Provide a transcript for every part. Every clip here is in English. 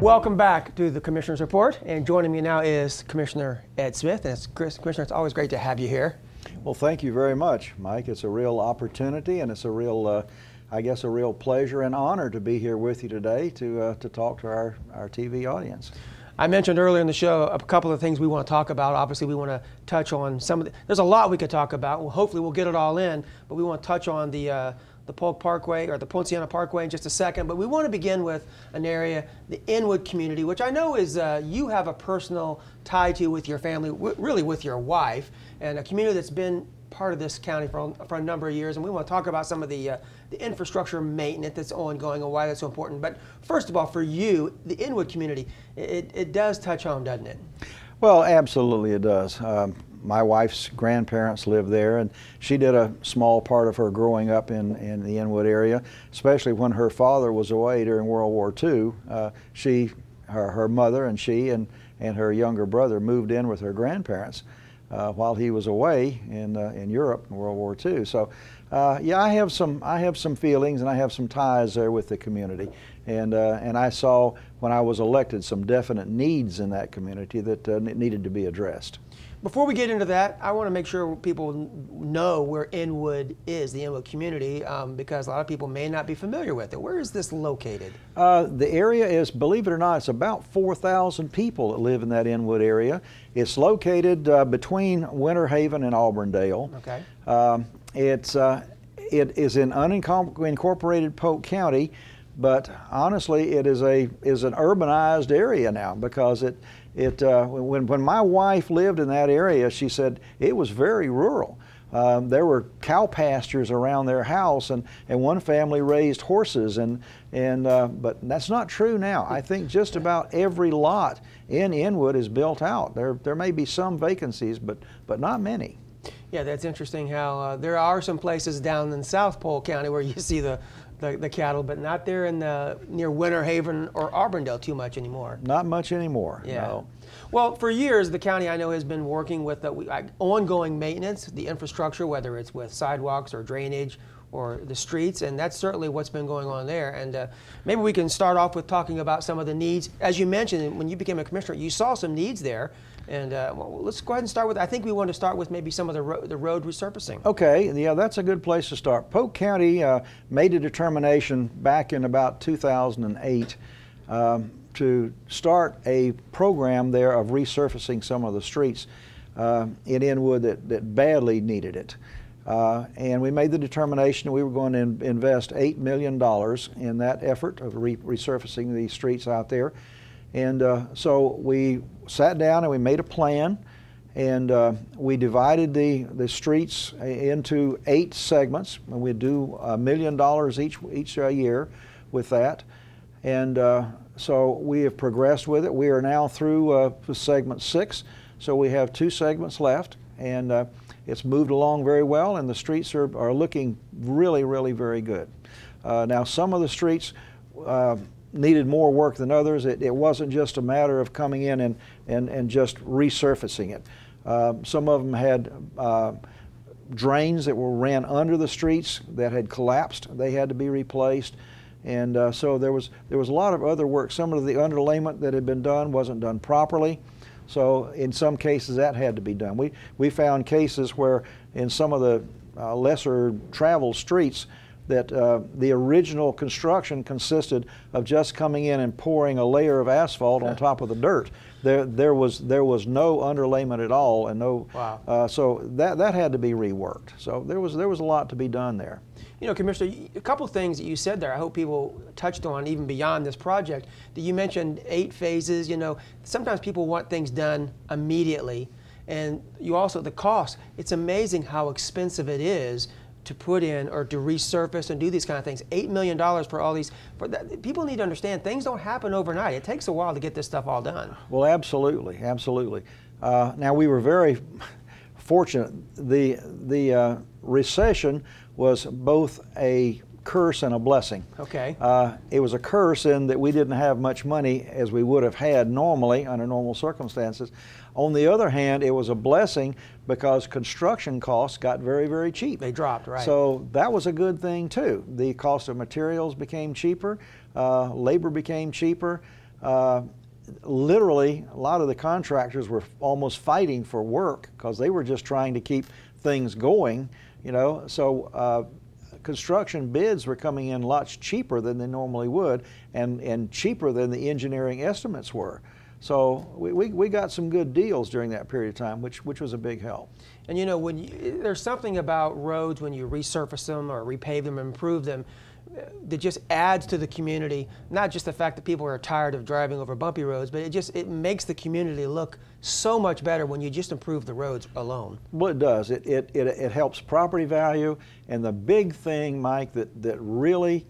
Welcome back to the Commissioner's Report, and joining me now is Commissioner Ed Smith. And Commissioner, it's always great to have you here. Well, thank you very much, Mike. It's a real opportunity, and it's a real, I guess, a real pleasure and honor to be here with you today to talk to our TV audience. I mentioned earlier in the show a couple of things we want to talk about. Obviously, we want to touch on some of there's a lot we could talk about. Well, hopefully we'll get it all in, but we want to touch on the Polk Parkway, or the Poincana Parkway, in just a second. But we want to begin with an area, the Inwood community, which I know is you have a personal tie to with your family, really with your wife, and a community that's been part of this county for a number of years. And we want to talk about some of the infrastructure maintenance that's ongoing and why that's so important. But first of all, for you, the Inwood community, it does touch home, doesn't it? Well, absolutely it does. My wife's grandparents lived there, and she did a small part of her growing up in the Inwood area, especially when her father was away during World War II. Her mother and she and her younger brother moved in with her grandparents while he was away in Europe in World War II. So, yeah, I have some feelings and I have some ties there with the community, and I saw when I was elected some definite needs in that community that needed to be addressed. Before we get into that, I want to make sure people know where Inwood is, the Inwood community, because a lot of people may not be familiar with it. Where is this located? The area is, believe it or not, it's about 4,000 people that live in that Inwood area. It's located between Winter Haven and Auburndale. Okay. It is in unincorporated Polk County, but honestly, it is an urbanized area now, because when my wife lived in that area, she said it was very rural. There were cow pastures around their house, and one family raised horses, but that's not true now. I think just about every lot in Inwood is built out. There may be some vacancies, but not many. Yeah, that's interesting how there are some places down in South Polk County where you see the cattle, but not there in near Winter Haven or Auburndale too much anymore. Not much anymore, yeah. No. Well, for years, the county, I know, has been working with ongoing maintenance, the infrastructure, whether it's with sidewalks or drainage or the streets, and that's certainly what's been going on there. And maybe we can start off with talking about some of the needs. As you mentioned, when you became a commissioner, you saw some needs there. And well, let's go ahead and start with, I think we want to start with maybe some of the road resurfacing. Okay, yeah, that's a good place to start. Polk County made a determination back in about 2008 to start a program there of resurfacing some of the streets in Inwood that badly needed it. And we made the determination that we were going to invest $8 million in that effort of resurfacing these streets out there. And so we sat down and we made a plan, and we divided the streets into 8 segments, and we'd do $1 million each year with that. And so we have progressed with it. We are now through segment 6, so we have 2 segments left, and it's moved along very well, and the streets are looking really, really very good. Now, some of the streets needed more work than others. It wasn't just a matter of coming in and just resurfacing it. Some of them had drains that ran under the streets that had collapsed. They had to be replaced. And so there was a lot of other work. Some of the underlayment that had been done wasn't done properly. So in some cases that had to be done. We found cases where in some of the lesser traveled streets that the original construction consisted of just coming in and pouring a layer of asphalt on top of the dirt. There was no underlayment at all, and no. Wow. So that had to be reworked. So there was a lot to be done there. You know, Commissioner, a couple of things that you said there, I hope people touched on even beyond this project. That you mentioned 8 phases. You know, sometimes people want things done immediately, and you also the cost. It's amazing how expensive it is to put in or to resurface and do these kind of things. $8 million for all these. People need to understand things don't happen overnight. It takes a while to get this stuff all done. Well, absolutely, absolutely. Now we were very fortunate. The recession was both a curse and a blessing. Okay. It was a curse in that we didn't have much money as we would have had normally under normal circumstances. On the other hand, it was a blessing because construction costs got very, very cheap. They dropped, right. So that was a good thing too. The cost of materials became cheaper, labor became cheaper. Literally, a lot of the contractors were almost fighting for work because they were just trying to keep things going, you know. So construction bids were coming in lots cheaper than they normally would, and cheaper than the engineering estimates were. So we got some good deals during that period of time, which was a big help. And you know, there's something about roads when you resurface them or repave them, improve them, that just adds to the community. Not just the fact that people are tired of driving over bumpy roads, but it makes the community look so much better when you just improve the roads alone. Well, it does. It helps property value, and the big thing, Mike, that really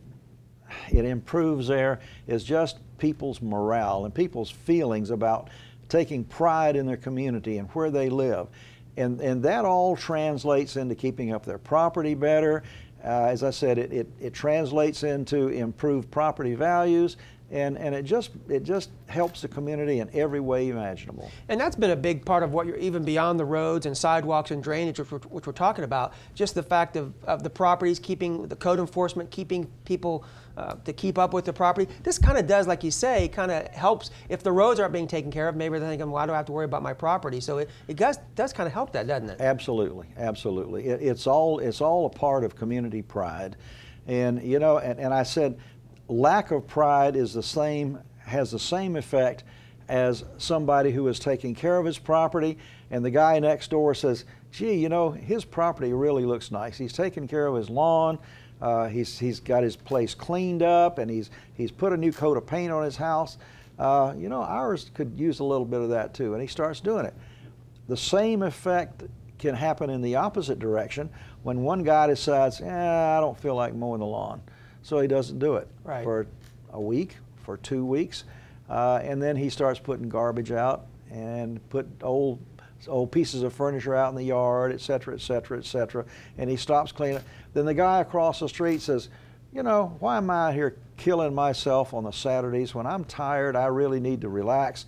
it improves there is just people's morale and people's feelings about taking pride in their community and where they live. And that all translates into keeping up their property better. As I said, it translates into improved property values, and it just helps the community in every way imaginable. And that's been a big part of what you're, even beyond the roads and sidewalks and drainage, which we're talking about, just the fact of the properties, keeping the code enforcement, keeping people to keep up with the property. This kind of does, like you say, kind of helps. If the roads aren't being taken care of, maybe they're thinking, why do I have to worry about my property? So it does kind of help that, doesn't it? Absolutely, absolutely. It's all a part of community pride. And you know, and I said, lack of pride has the same effect as somebody who is taking care of his property, and the guy next door says, gee, you know, his property really looks nice. He's taking care of his lawn. He's got his place cleaned up, and he's put a new coat of paint on his house. You know, ours could use a little bit of that too, and he starts doing it. The same effect can happen in the opposite direction when one guy decides, I don't feel like mowing the lawn. So he doesn't do it for a week, for 2 weeks, and then he starts putting garbage out and put old pieces of furniture out in the yard, et cetera, et cetera, et cetera, and he stops cleaning. Then the guy across the street says, you know, why am I out here killing myself on the Saturdays when I'm tired? I really need to relax.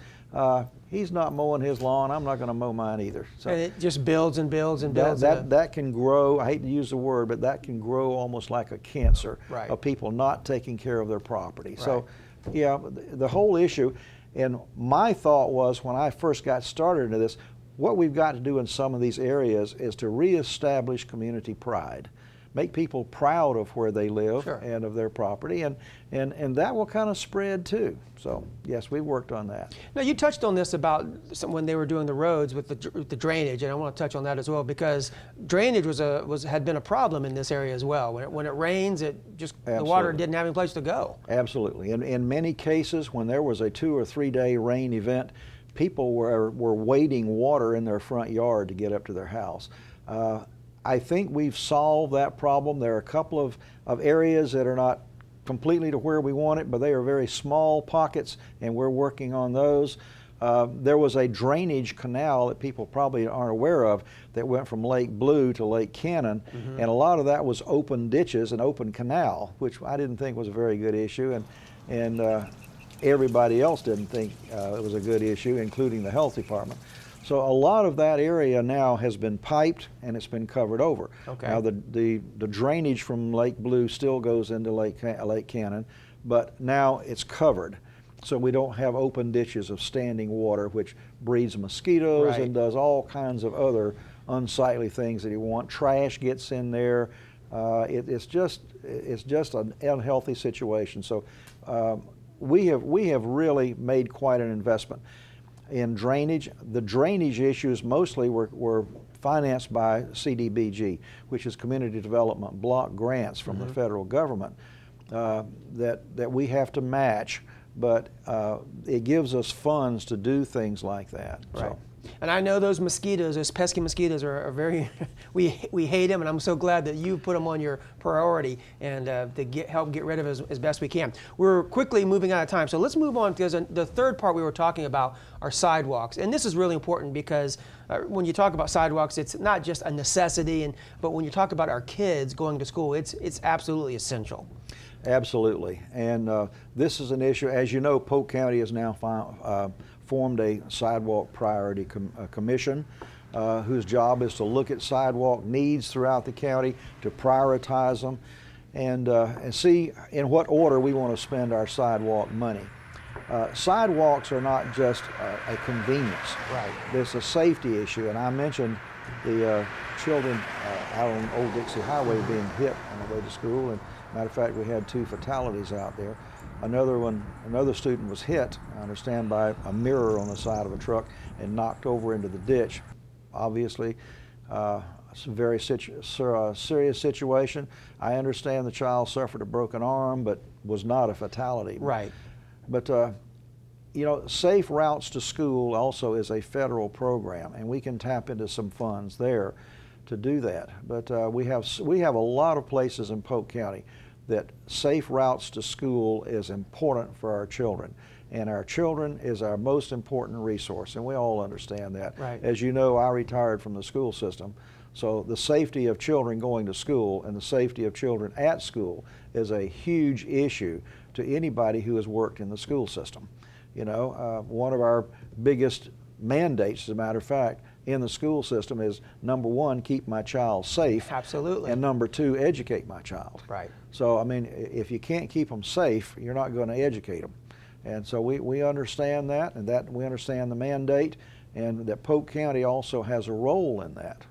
He's not mowing his lawn. I'm not going to mow mine either. So and it just builds and builds and builds. That can grow. I hate to use the word, but that can grow almost like a cancer of people not taking care of their property. So, yeah, the whole issue. And my thought was, when I first got started into this, what we've got to do in some of these areas is to reestablish community pride. Make people proud of where they live and of their property, and that will kind of spread too. So yes, we've worked on that. Now you touched on this about when they were doing the roads with the drainage, and I want to touch on that as well, because drainage had been a problem in this area as well. When it rains, the water didn't have any place to go. Absolutely. In many cases, when there was a 2 or 3 day rain event, people were wading water in their front yard to get up to their house. I think we've solved that problem. There are a couple of areas that are not completely to where we want it, but they are very small pockets, and we're working on those. There was a drainage canal that people probably aren't aware of that went from Lake Blue to Lake Cannon, and a lot of that was open ditches and open canal, which I didn't think was a very good issue, and everybody else didn't think it was a good issue, including the health department. So a lot of that area now has been piped and it's been covered over. Now the drainage from Lake Blue still goes into Lake Cannon, but now it's covered. So we don't have open ditches of standing water, which breeds mosquitoes and does all kinds of other unsightly things that you want. Trash gets in there. It's just an unhealthy situation. So we have really made quite an investment in drainage. The drainage issues mostly were financed by CDBG, which is Community Development Block Grants from the federal government that we have to match, but it gives us funds to do things like that. Right. So. And I know those mosquitoes, those pesky mosquitoes are very, we hate them, and I'm so glad that you put them on your priority and to help get rid of it as best we can. We're quickly moving out of time, so let's move on, because the third part we were talking about are sidewalks. And this is really important because when you talk about sidewalks, it's not just a necessity, but when you talk about our kids going to school, it's absolutely essential. Absolutely. And this is an issue. As you know, Polk County has now formed a sidewalk priority commission whose job is to look at sidewalk needs throughout the county, to prioritize them, and see in what order we want to spend our sidewalk money. Sidewalks are not just a convenience. Right. There's a safety issue, and I mentioned the children out on Old Dixie Highway being hit on the way to school, and matter of fact, we had 2 fatalities out there. Another student was hit, I understand, by a mirror on the side of a truck and knocked over into the ditch. Obviously, it's a very serious situation. I understand the child suffered a broken arm, but was not a fatality. Right. But you know, Safe Routes to School also is a federal program, and we can tap into some funds there to do that. But we have a lot of places in Polk County that Safe Routes to School is important for our children. And our children is our most important resource, and we all understand that. Right. As you know, I retired from the school system, so the safety of children going to school and the safety of children at school is a huge issue to anybody who has worked in the school system. You know, one of our biggest mandates, as a matter of fact, in the school system is, number 1, keep my child safe. Absolutely. And number 2, educate my child. Right. So, I mean, if you can't keep them safe, you're not going to educate them. And so we understand that, and that we understand the mandate, and that Polk County also has a role in that,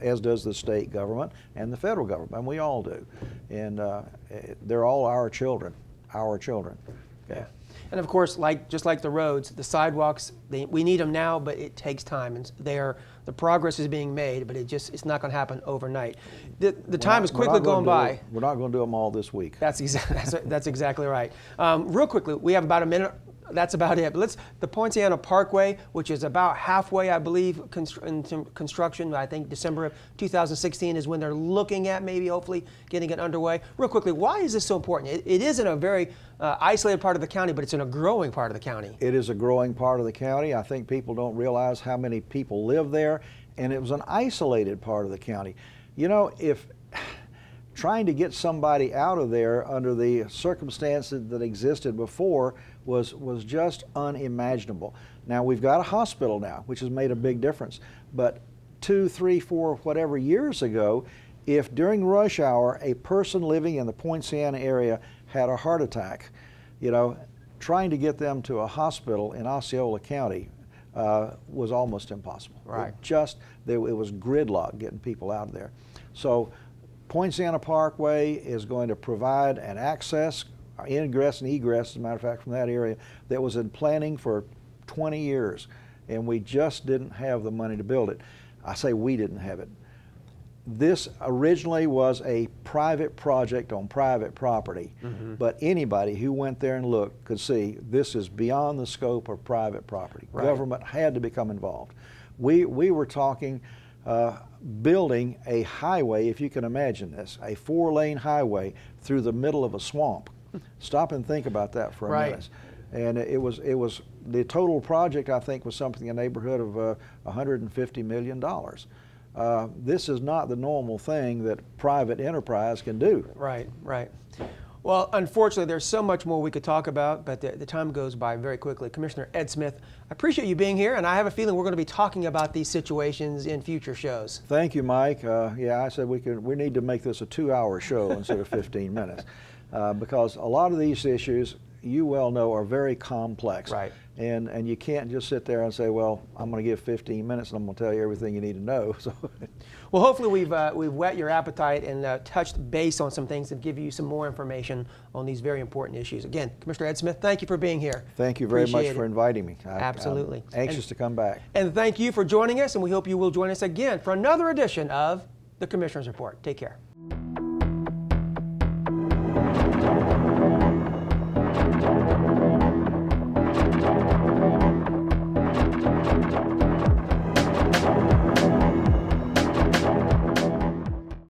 as does the state government and the federal government, and we all do. And they're all our children, Okay. Yeah. And of course, just like the roads, the sidewalks, we need them now, but it takes time. And the progress is being made, but it's not going to happen overnight. The time is quickly going by. We're not going to do them all this week. That's exactly right. Real quickly, we have about a minute. That's about it. But the Poincana Parkway, which is about halfway, I believe, in construction. I think December of 2016 is when they're looking at maybe, hopefully, getting it underway. Real quickly, why is this so important? It is in a very isolated part of the county, but it's in a growing part of the county. It is a growing part of the county. I think people don't realize how many people live there, and it was an isolated part of the county. You know, if trying to get somebody out of there under the circumstances that existed before was just unimaginable. Now we've got a hospital now, which has made a big difference. But 2, 3, 4, whatever years ago, if during rush hour a person living in the Poincana area had a heart attack, you know, trying to get them to a hospital in Osceola County was almost impossible. Right. It was gridlock getting people out of there. So Poincana Parkway is going to provide an access, ingress and egress, as a matter of fact, from that area that was in planning for 20 years, and we just didn't have the money to build it. I say we didn't have it. This originally was a private project on private property, but anybody who went there and looked could see this is beyond the scope of private property. Right. Government had to become involved. We were talking building a highway, if you can imagine this, a 4-lane highway through the middle of a swamp. Stop and think about that for a minute. And it was the total project, I think, was something in the neighborhood of $150 million. This is not the normal thing that private enterprise can do. Right, right. Well, unfortunately, there's so much more we could talk about, but the time goes by very quickly. Commissioner Ed Smith, I appreciate you being here, and I have a feeling we're going to be talking about these situations in future shows. Thank you, Mike. Yeah, I said we need to make this a 2-hour show instead of 15 minutes, because a lot of these issues, you well know, are very complex. Right. And you can't just sit there and say, well, I'm going to give 15 minutes and I'm going to tell you everything you need to know. So. Well, hopefully we've whet your appetite and touched base on some things and give you some more information on these very important issues. Again, Commissioner Ed Smith, thank you for being here. Thank you very much for inviting me. Absolutely. I'm anxious to come back. And thank you for joining us, and we hope you will join us again for another edition of the Commissioner's Report. Take care.